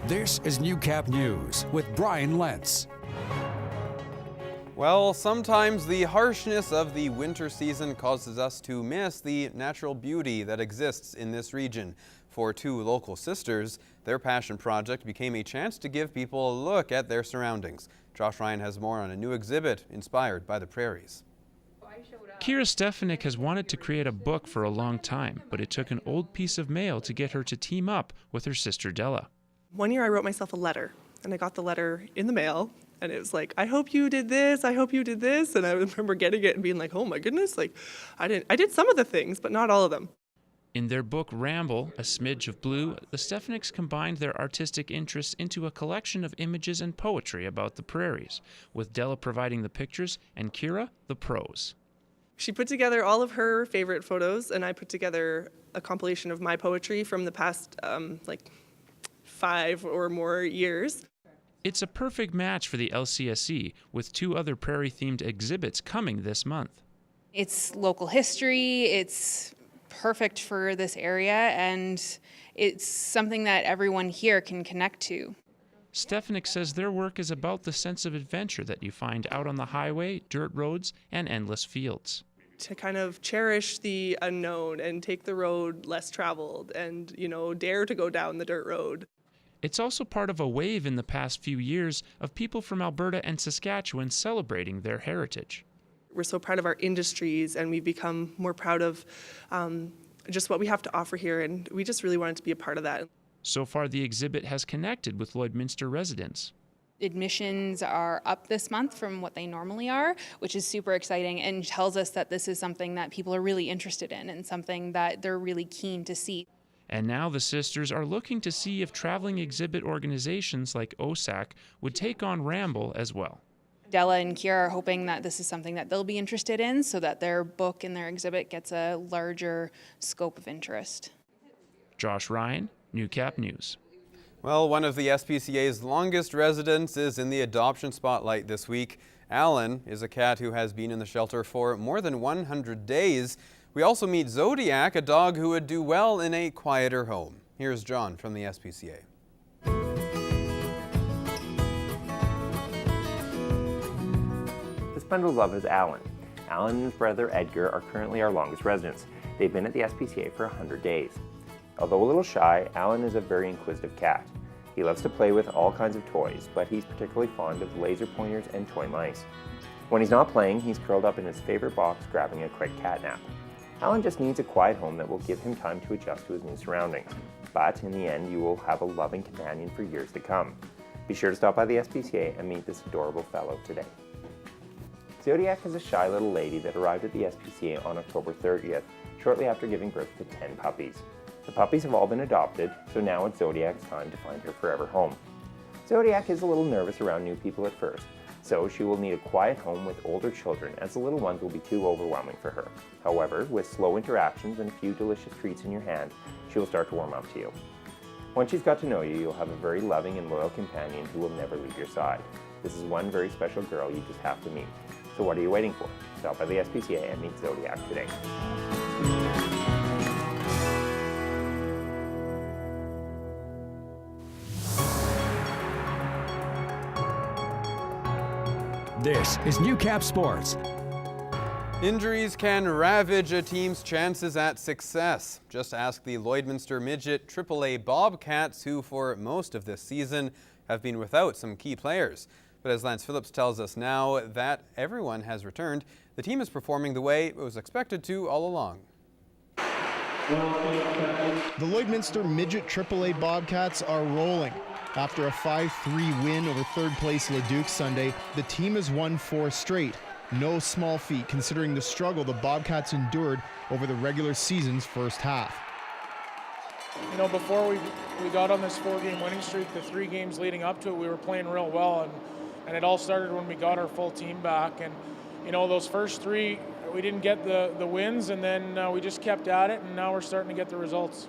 This is Newcap News with Brian Lentz. Well, sometimes the harshness of the winter season causes us to miss the natural beauty that exists in this region. For two local sisters, their passion project became a chance to give people a look at their surroundings. Josh Ryan has more on a new exhibit inspired by the prairies. Kira Stefanik has wanted to create a book for a long time, but it took an old piece of mail to get her to team up with her sister Della. One year I wrote myself a letter, and I got the letter in the mail, and it was like, I hope you did this, I hope you did this, and I remember getting it and being like, oh my goodness, like I did some of the things, but not all of them. In their book Ramble, A Smidge of Blue, the Stefaniks combined their artistic interests into a collection of images and poetry about the prairies, with Della providing the pictures and Kira the prose. She put together all of her favorite photos, and I put together a compilation of my poetry from the past 5 or more years. It's a perfect match for the LCSE, with 2 other prairie-themed exhibits coming this month. It's local history, it's perfect for this area, and it's something that everyone here can connect to. Stefanik says their work is about the sense of adventure that you find out on the highway, dirt roads, and endless fields. To kind of cherish the unknown and take the road less traveled and, dare to go down the dirt road. It's also part of a wave in the past few years of people from Alberta and Saskatchewan celebrating their heritage. We're so proud of our industries, and we've become more proud of just what we have to offer here, and we just really wanted to be a part of that. So far, the exhibit has connected with Lloydminster residents. Admissions are up this month from what they normally are, which is super exciting and tells us that this is something that people are really interested in and something that they're really keen to see. And now the sisters are looking to see if traveling exhibit organizations like OSAC would take on Ramble as well. Della and Kira are hoping that this is something that they'll be interested in so that their book and their exhibit gets a larger scope of interest. Josh Ryan, Newcap News. Well, one of the SPCA's longest residents is in the adoption spotlight this week. Alan is a cat who has been in the shelter for more than 100 days. We also meet Zodiac, a dog who would do well in a quieter home. Here's John from the SPCA. This bundle of love is Alan. Alan and his brother Edgar are currently our longest residents. They've been at the SPCA for 100 days. Although a little shy, Alan is a very inquisitive cat. He loves to play with all kinds of toys, but he's particularly fond of laser pointers and toy mice. When he's not playing, he's curled up in his favorite box grabbing a quick cat nap. Alan just needs a quiet home that will give him time to adjust to his new surroundings. But in the end, you will have a loving companion for years to come. Be sure to stop by the SPCA and meet this adorable fellow today. Zodiac is a shy little lady that arrived at the SPCA on October 30th, shortly after giving birth to 10 puppies. The puppies have all been adopted, so now it's Zodiac's time to find her forever home. Zodiac is a little nervous around new people at first, so she will need a quiet home with older children, as the little ones will be too overwhelming for her. However, with slow interactions and a few delicious treats in your hand, she will start to warm up to you. Once she's got to know you, you'll have a very loving and loyal companion who will never leave your side. This is one very special girl you just have to meet. So what are you waiting for? Stop by the SPCA and meet Zodiac today. This is Newcap Sports. Injuries can ravage a team's chances at success. Just ask the Lloydminster Midget AAA Bobcats, who for most of this season have been without some key players. But as Lance Phillips tells us now that everyone has returned, the team is performing the way it was expected to all along. The Lloydminster Midget AAA Bobcats are rolling. After a 5-3 win over third-place Leduc Sunday, the team has won 4 straight. No small feat considering the struggle the Bobcats endured over the regular season's first half. Before we got on this 4-game winning streak, the 3 games leading up to it, we were playing real well, and it all started when we got our full team back. And those first 3, we didn't get the wins, and then we just kept at it, and now we're starting to get the results.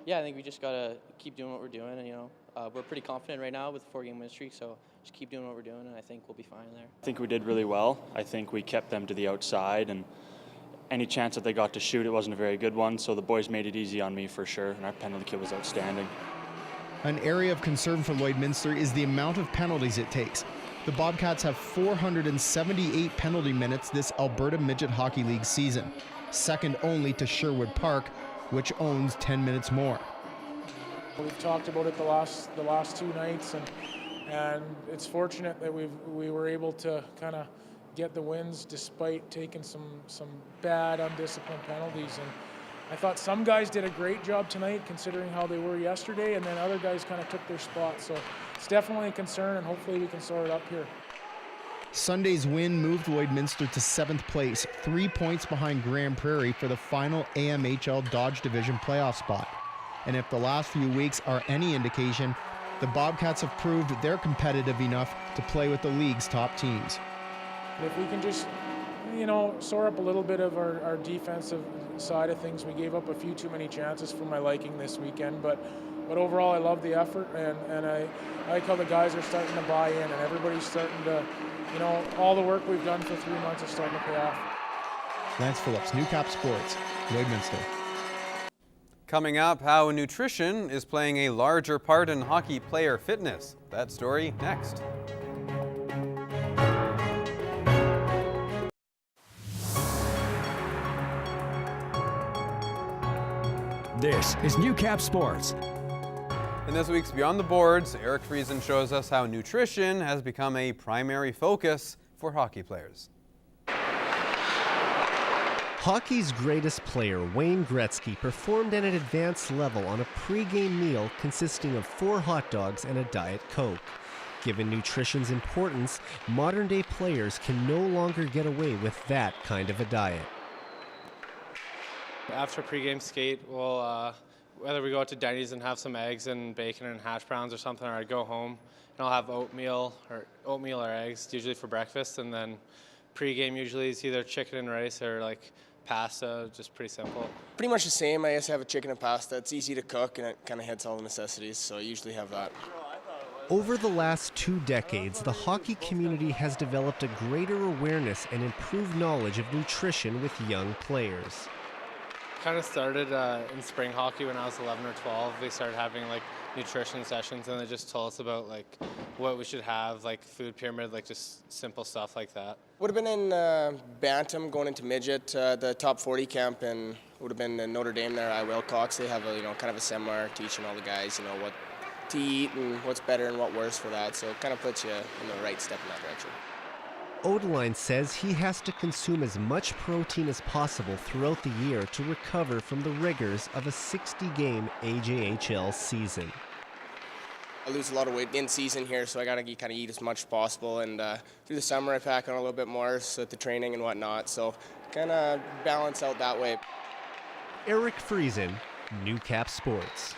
Yeah, I think we just got to keep doing what we're doing, and we're pretty confident right now with the 4-game win streak, so just keep doing what we're doing, and I think we'll be fine there. I think we did really well. I think we kept them to the outside, and any chance that they got to shoot, it wasn't a very good one, so the boys made it easy on me for sure, and our penalty kill was outstanding. An area of concern for Lloydminster is the amount of penalties it takes. The Bobcats have 478 penalty minutes this Alberta Midget Hockey League season, second only to Sherwood Park, which owns 10 minutes more. We've talked about it the last 2 nights, and it's fortunate that we were able to kind of get the wins despite taking some bad, undisciplined penalties. And I thought some guys did a great job tonight considering how they were yesterday, and then other guys kind of took their spot. So it's definitely a concern, and hopefully we can sort it up here. Sunday's win moved Lloydminster to 7th place, 3 points behind Grand Prairie for the final AMHL Dodge Division playoff spot. And if the last few weeks are any indication, the Bobcats have proved they're competitive enough to play with the league's top teams. If we can just, sort up a little bit of our defensive side of things. We gave up a few too many chances for my liking this weekend, but overall I love the effort, and I like how the guys are starting to buy in, and everybody's starting to, all the work we've done for 3 months is starting to pay off. Lance Phillips, Newcap Sports, Lloydminster. Coming up, how nutrition is playing a larger part in hockey player fitness. That story next. This is Newcap Sports. In this week's Beyond the Boards, Eric Friesen shows us how nutrition has become a primary focus for hockey players. Hockey's greatest player, Wayne Gretzky, performed at an advanced level on a pre-game meal consisting of 4 hot dogs and a Diet Coke. Given nutrition's importance, modern-day players can no longer get away with that kind of a diet. After a pregame skate, whether we go out to Denny's and have some eggs and bacon and hash browns or something, or I go home and I'll have oatmeal or eggs, usually for breakfast, and then pregame usually is either chicken and rice or like pasta, just pretty simple. Pretty much the same. I guess I have a chicken and pasta. It's easy to cook and it kind of hits all the necessities, so I usually have that. Over the last 2 decades, the hockey community has developed a greater awareness and improved knowledge of nutrition with young players. Kind of started in spring hockey when I was 11 or 12. They started having like nutrition sessions, and they just told us about like what we should have, like food pyramid, like just simple stuff like that. Would have been in Bantam going into midget, the top 40 camp, and would have been in Notre Dame there at Wilcox. They have a kind of a seminar teaching all the guys what to eat and what's better and what worse for that. So it kind of puts you in the right step in that direction. Odeline says he has to consume as much protein as possible throughout the year to recover from the rigors of a 60-game AJHL season. I lose a lot of weight in season here, so I got to kind of eat as much as possible. And through the summer, I pack on a little bit more with the training and whatnot. So kind of balance out that way. Eric Friesen, Newcap Sports.